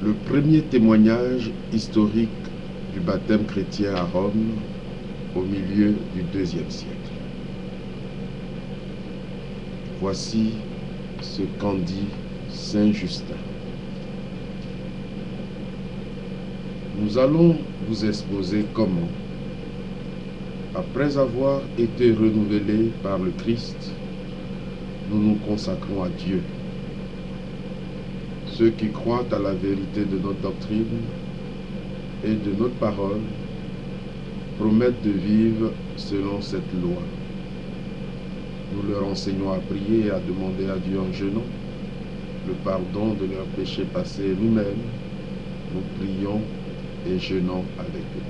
le premier témoignage historique du baptême chrétien à Rome au milieu du IIe siècle. Voici ce qu'en dit Saint Justin. Nous allons vous exposer comment, après avoir été renouvelés par le Christ, nous nous consacrons à Dieu. Ceux qui croient à la vérité de notre doctrine et de notre parole promettent de vivre selon cette loi. Nous leur enseignons à prier et à demander à Dieu en jeûnant le pardon de leurs péchés passés. Nous-mêmes, nous prions et jeûnons avec eux.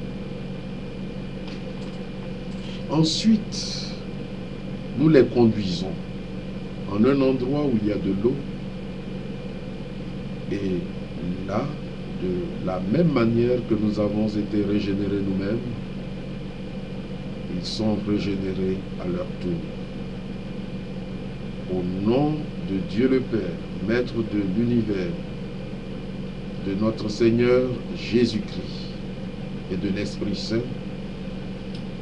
Ensuite, nous les conduisons en un endroit où il y a de l'eau, et là, de la même manière que nous avons été régénérés nous-mêmes, ils sont régénérés à leur tour. Au nom de Dieu le Père, Maître de l'univers, de notre Seigneur Jésus-Christ et de l'Esprit Saint,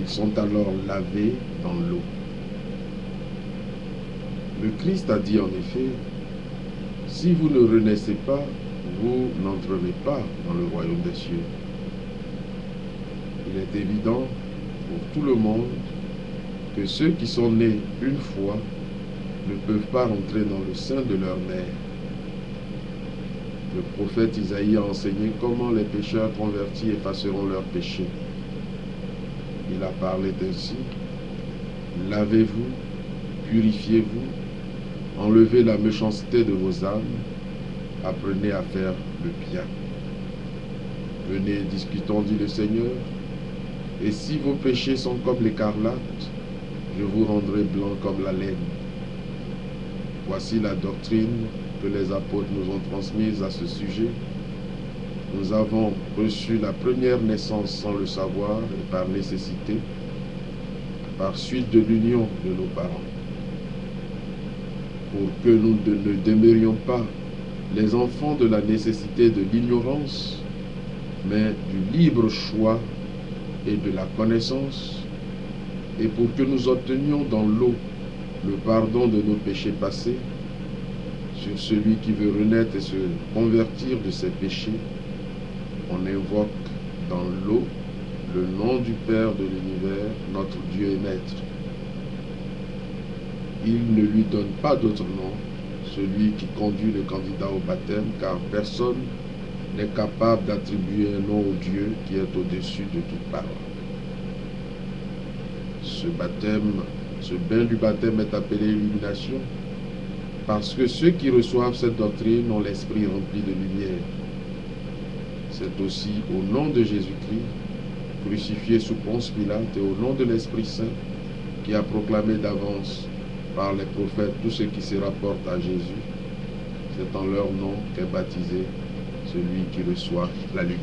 ils sont alors lavés dans l'eau. Le Christ a dit en effet, « Si vous ne renaissez pas, vous n'entrerez pas dans le royaume des cieux. » Il est évident pour tout le monde que ceux qui sont nés une fois ne peuvent pas rentrer dans le sein de leur mère. Le prophète Isaïe a enseigné comment les pécheurs convertis effaceront leurs péchés. Il a parlé ainsi, « Lavez-vous, purifiez-vous, enlevez la méchanceté de vos âmes, apprenez à faire le bien. Venez, discutons, dit le Seigneur, et si vos péchés sont comme l'écarlate, je vous rendrai blanc comme la laine. » Voici la doctrine que les apôtres nous ont transmise à ce sujet. Nous avons reçu la première naissance sans le savoir et par nécessité, par suite de l'union de nos parents. Pour que nous ne demeurions pas les enfants de la nécessité de l'ignorance, mais du libre choix et de la connaissance, et pour que nous obtenions dans l'eau le pardon de nos péchés passés, sur celui qui veut renaître et se convertir de ses péchés, on invoque dans l'eau le nom du Père de l'univers, notre Dieu et Maître. Il ne lui donne pas d'autre nom, celui qui conduit le candidat au baptême, car personne n'est capable d'attribuer un nom au Dieu qui est au-dessus de toute parole. Ce bain du baptême est appelé illumination, parce que ceux qui reçoivent cette doctrine ont l'esprit rempli de lumière. C'est aussi au nom de Jésus-Christ, crucifié sous Ponce Pilate, et au nom de l'Esprit Saint, qui a proclamé d'avance par les prophètes tout ce qui se rapporte à Jésus, c'est en leur nom qu'est baptisé celui qui reçoit la lumière.